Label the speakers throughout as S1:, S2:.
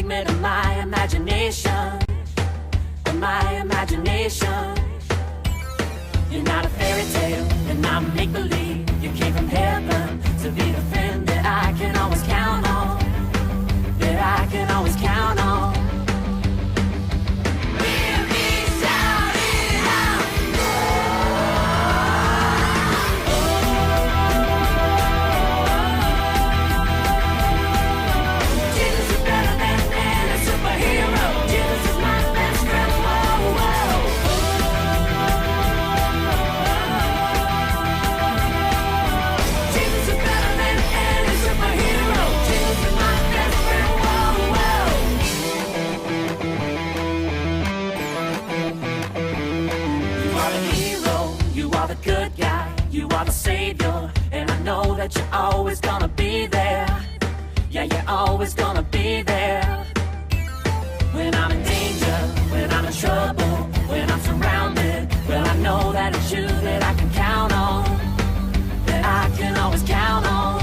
S1: figment of my imagination. Of my imagination. You're not a fairy tale, and I'm make-believe. You came from heaven to be the friend that I can always count on. That I can always count on. Hear me shout it out. Jesus is better than any superhero. Jesus is my best friend. Whoa, whoa. Jesus is better than any superhero. Jesus is my best friend. Whoa, whoa. You are the hero. You are the good guy. You are the savior. And I know that you're always gonna be there. Yeah, you're always gonna be there. When I'm in danger, when I'm in trouble, when I'm surrounded, well, I know that it's you that I can count on, that I can always count on.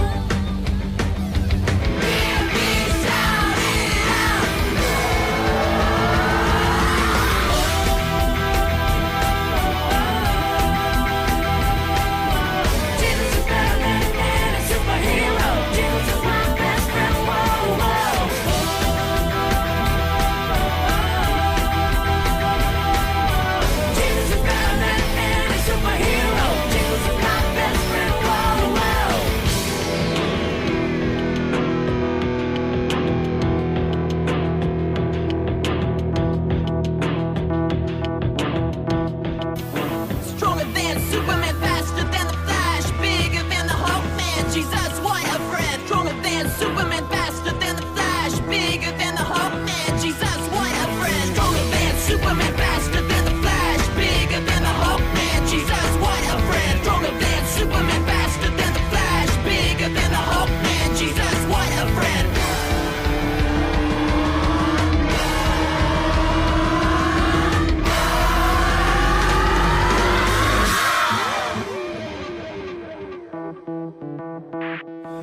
S1: Hear me shout it out. Jesus is better than any superhero. Jesus is my best friend. Whoa, whoa. Jesus is better than any superhero. Jesus is my best friend. Whoa, whoa. Stronger than Superman, faster than the Flash, bigger than the Hulk man. Jesus, what a friend. Stronger than Superman, faster than the Flash, bigger than the Hulk man. Jesus, what a friend. Stronger than Superman, faster than the Flash, bigger than the Hulk man. Jesus, what a friend. Stronger than Superman, faster than the Flash, bigger than the Hulk man. Jesus, what a friend.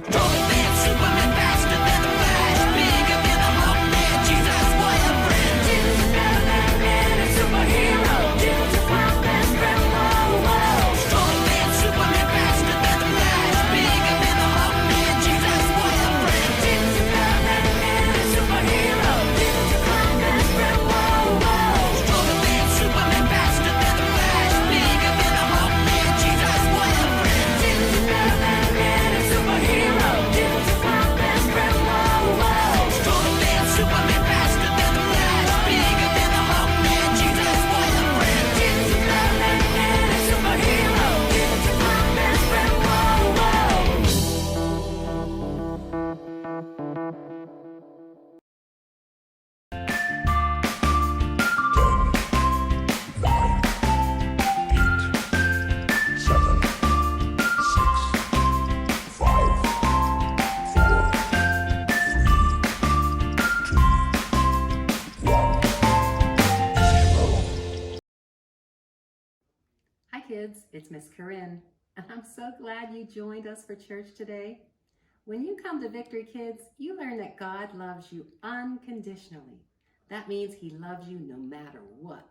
S1: Stronger than Superman, faster than the Flash, bigger than the Hulk man. Jesus, what a friend. Jesus is better than any superhero. Jesus is my best friend. Whoa, whoa. Stronger than Superman, faster than the Flash, bigger than the Hulk man. Jesus, what a friend. Jesus is better than any superhero. Jesus is my best friend. Whoa, whoa. Stronger than Superman, faster than the Flash, bigger than the Hulk man. Jesus, what a friend. Jesus is better than any superhero. Jesus is my best friend. Whoa, whoa. Stronger than Superman, faster than the Flash, bigger than the Hulk man. Jesus, what a friend. Jesus is better than any superhero. Jesus is my best friend. Whoa, whoa.
S2: Hi kids, it's Miss Corinne, and I'm so glad you joined us for church today. When you come to Victory Kids, you learn that God loves you unconditionally. That means He loves you no matter what.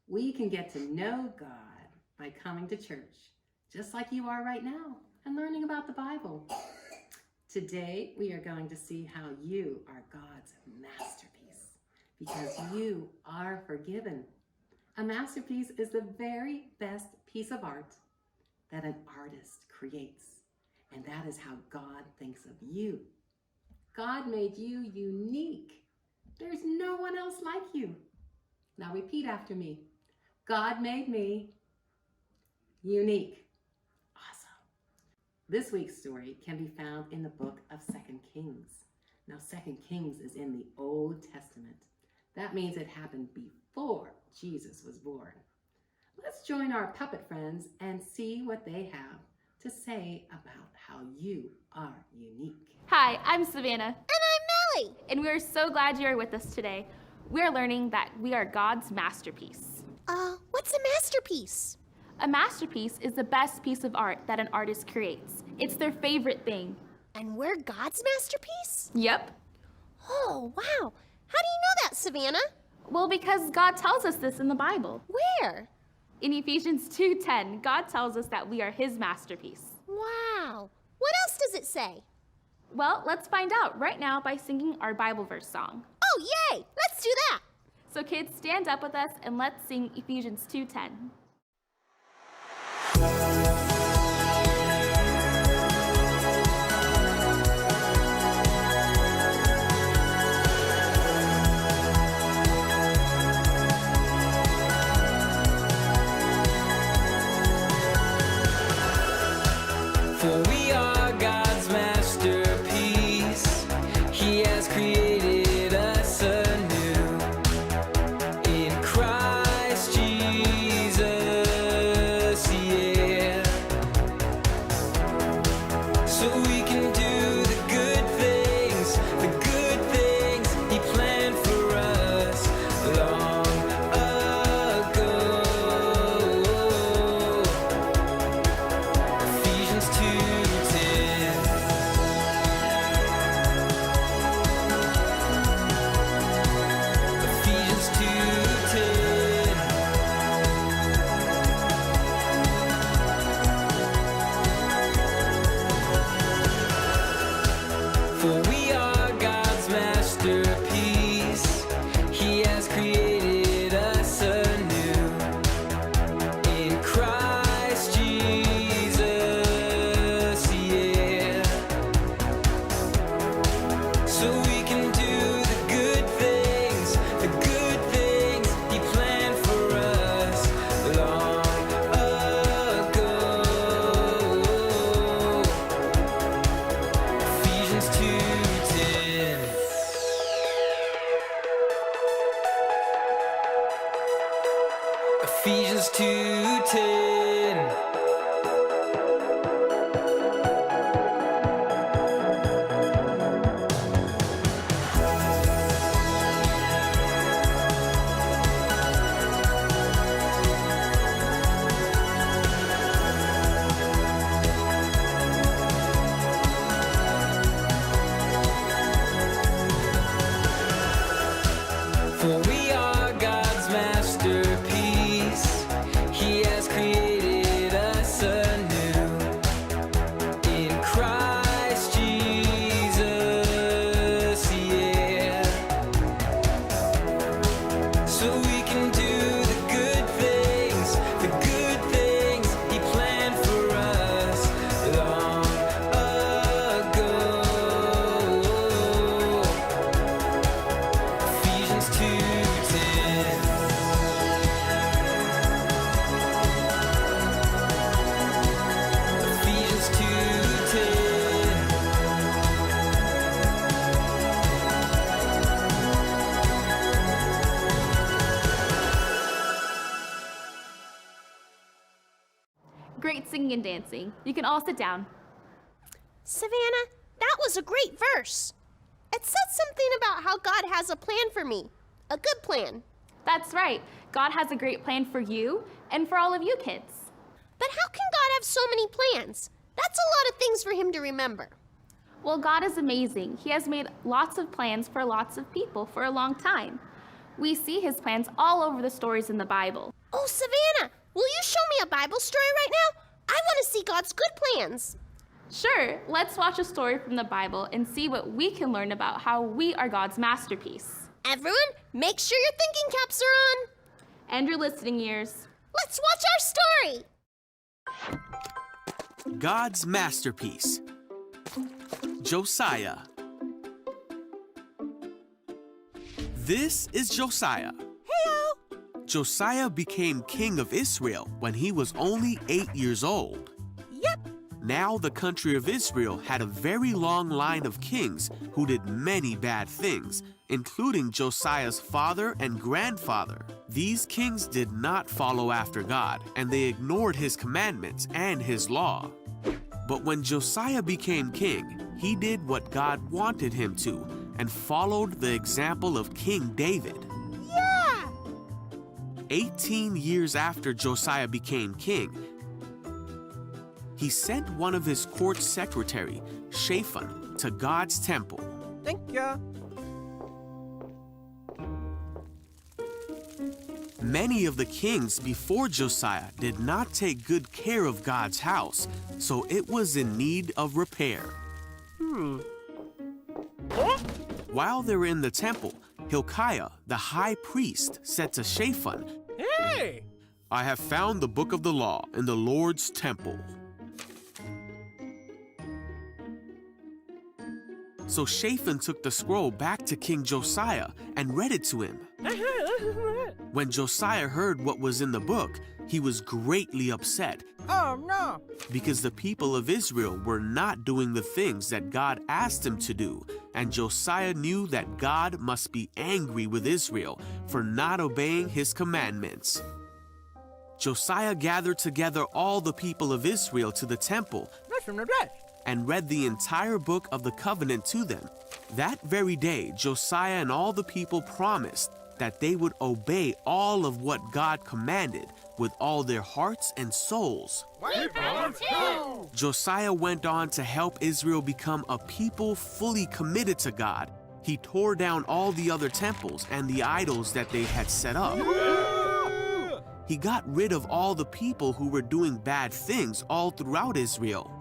S2: We can get to know God by coming to church, just like you are right now, and learning about the Bible. Today, we are going to see how you are God's masterpiece, because you are forgiven. A masterpiece is the very best piece of art that an artist creates. And that is how God thinks of you. God made you unique. There's no one else like you. Now repeat after me. God made me unique. Awesome. This week's story can be found in the book of 2 Kings. Now 2 Kings is in the Old Testament. That means it happened before Jesus was born. Let's join our puppet friends and see what they have to say about how you are unique.
S3: Hi, I'm Savannah,
S4: And I'm Melly.
S3: and we are so glad you are with us today. We are learning that we are God's masterpiece.
S4: What's a masterpiece?
S3: A masterpiece is the best piece of art that an artist creates. It's their favorite thing.
S4: And we're God's masterpiece?
S3: Yep.
S4: Oh, wow. How do you know that, Savannah?
S3: Well, because God tells us this in the Bible.
S4: Where?
S3: In Ephesians 2:10, God tells us that we are his masterpiece.
S4: Wow. What else does it say?
S3: Well, let's find out right now by singing our Bible verse song.
S4: Oh, yay! Let's do that.
S3: So kids, stand up with us and let's sing Ephesians 2:10.
S1: For we are God's masterpiece. He has created us anew in Christ Jesus, yeah. So we can do the good things He planned for us long ago. Ephesians 2:10. Ephesians 2:10. For we are God's masterpiece. He has created us anew in Christ Jesus, yeah. So we can do the good things He planned for us long ago. Ephesians 2:10. Ephesians 2:10. For we are God's masterpiece. He has created us anew in Christ Jesus, yeah. So we can do the good things He planned for us long ago. Ephesians 2:10. Ephesians 2:10.
S3: Great singing and dancing. You can all sit down.
S4: Savannah, that was a great verse. It said something about how God has a plan for me. A good plan.
S3: That's right. God has a great plan for you and for all of you kids.
S4: But how can God have so many plans? That's a lot of things for him to remember.
S3: Well, God is amazing. He has made lots of plans for lots of people for a long time. We see his plans all over the stories in the Bible.
S4: Oh, Savannah, will you show me a Bible story right now? I want to see God's good plans.
S3: Sure, let's watch a story from the Bible and see what we can learn about how we are God's masterpiece.
S4: Everyone, make sure your thinking caps are on.
S3: And your listening ears.
S4: Let's watch our story.
S5: God's masterpiece. Josiah. This is Josiah.
S4: Heyo.
S5: Josiah became king of Israel when he was only 8 years old.
S4: Yep.
S5: Now the country of Israel had a very long line of kings who did many bad things, including Josiah's father and grandfather. These kings did not follow after God, and they ignored his commandments and his law. But when Josiah became king, he did what God wanted him to and followed the example of King David.
S4: Yeah.
S5: 18 years after Josiah became king, he sent one of his court secretary, Shaphan, to God's temple.
S6: Thank you.
S5: Many of the kings before Josiah did not take good care of God's house, so it was in need of repair. While they were in the temple, Hilkiah, the high priest, said to Shaphan,
S6: Hey!
S5: I have found the book of the law in the Lord's temple. So Shaphan took the scroll back to King Josiah and read it to him. When Josiah heard what was in the book, he was greatly upset
S6: Oh no!
S5: because the people of Israel were not doing the things that God asked him to do, and Josiah knew that God must be angry with Israel for not obeying his commandments. Josiah gathered together all the people of Israel to the temple and read the entire book of the covenant to them. That very day, Josiah and all the people promised that they would obey all of what God commanded with all their hearts and souls. Josiah went on to help Israel become a people fully committed to God. He tore down all the other temples and the idols that they had set up. He got rid of all the people who were doing bad things all throughout Israel.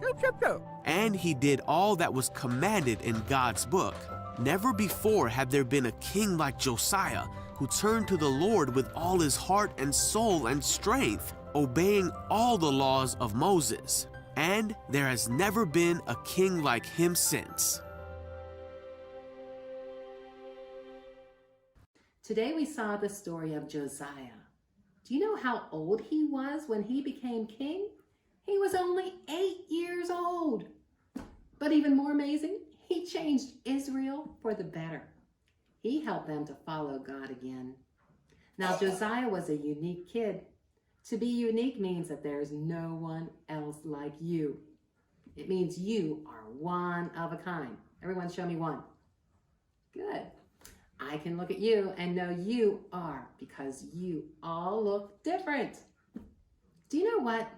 S5: And he did all that was commanded in God's book. Never before had there been a king like Josiah who turned to the Lord with all his heart and soul and strength, obeying all the laws of Moses. And there has never been a king like him since.
S2: Today we saw the story of Josiah. Do you know how old he was when he became king? He was only 8 years old. But even more amazing, he changed Israel for the better. He helped them to follow God again. Now, Josiah was a unique kid. To be unique means that there is no one else like you. It means you are one of a kind. Everyone show me one. Good. I can look at you and know you are, because you all look different. Do you know what?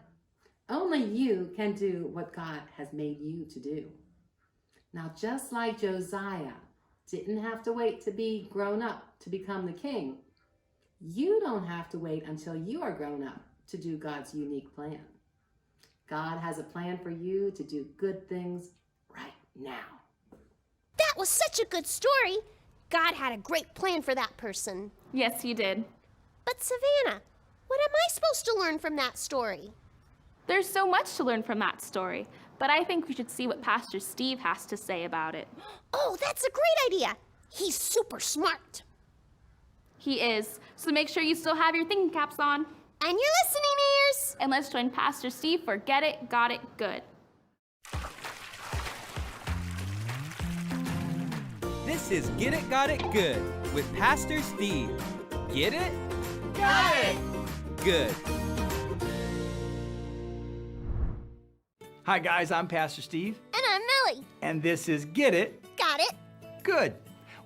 S2: Only you can do what God has made you to do. Now, just like Josiah didn't have to wait to be grown up to become the king, you don't have to wait until you are grown up to do God's unique plan. God has a plan for you to do good things right now.
S4: That was such a good story. God had a great plan for that person.
S3: Yes, he did.
S4: But Savannah, what am I supposed to learn from that story?
S3: There's so much to learn from that story, but I think we should see what Pastor Steve has to say about it.
S4: Oh, that's a great idea. He's super smart.
S3: He is, so make sure you still have your thinking caps on.
S4: And your listening ears.
S3: And let's join Pastor Steve for Get It, Got It, Good.
S6: This is Get It, Got It, Good with Pastor Steve. Get it? Got it! Good. Hi guys, I'm Pastor Steve,
S4: And I'm Millie.
S6: and this is Get It,
S4: Got it?
S6: Good.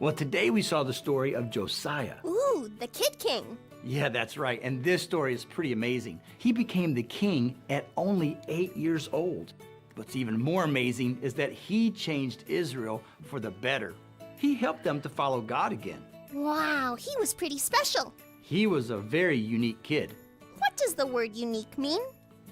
S6: Well, today we saw the story of Josiah.
S4: Ooh, the Kid King.
S6: Yeah, that's right, and this story is pretty amazing. He became the king at only 8 years old. What's even more amazing is that he changed Israel for the better. He helped them to follow God again.
S4: Wow, he was pretty special.
S6: He was a very unique kid.
S4: What does the word unique mean?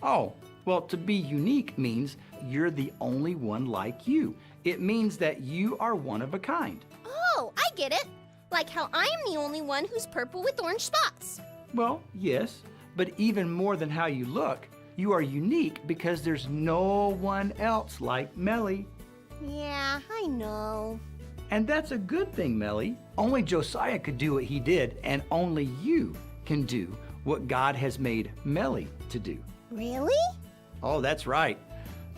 S6: Oh, well, to be unique means you're the only one like you. It means that you are one of a kind.
S4: Oh, I get it. Like how I am the only one who's purple with orange spots.
S6: Well, yes, but even more than how you look, you are unique because there's no one else like Melly.
S4: Yeah, I know.
S6: And that's a good thing, Melly. Only Josiah could do what he did, and only you can do what God has made Melly to do.
S4: Really?
S6: Oh, that's right.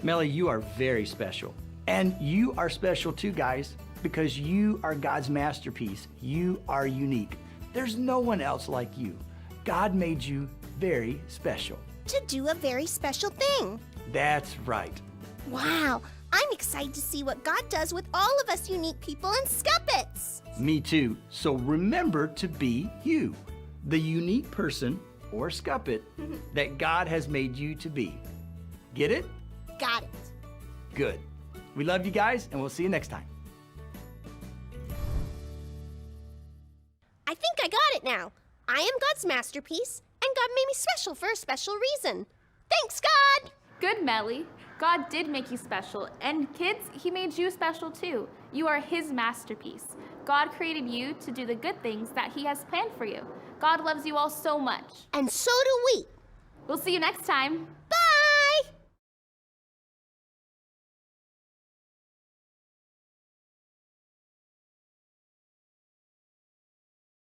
S6: Melly, you are very special. And you are special too, guys, because you are God's masterpiece. You are unique. There's no one else like you. God made you very special.
S4: To do a very special thing.
S6: That's right.
S4: Wow, I'm excited to see what God does with all of us unique people and scuppets.
S6: Me too. So remember to be you, the unique person or scuppet that God has made you to be. Get it?
S4: Got it.
S6: Good. We love you guys, and we'll see you next time.
S4: I think I got it now. I am God's masterpiece, and God made me special for a special reason. Thanks, God!
S3: Good, Melly. God did make you special. And kids, he made you special too. You are his masterpiece. God created you to do the good things that he has planned for you. God loves you all so much.
S4: And so do we.
S3: We'll see you next time.
S4: Bye!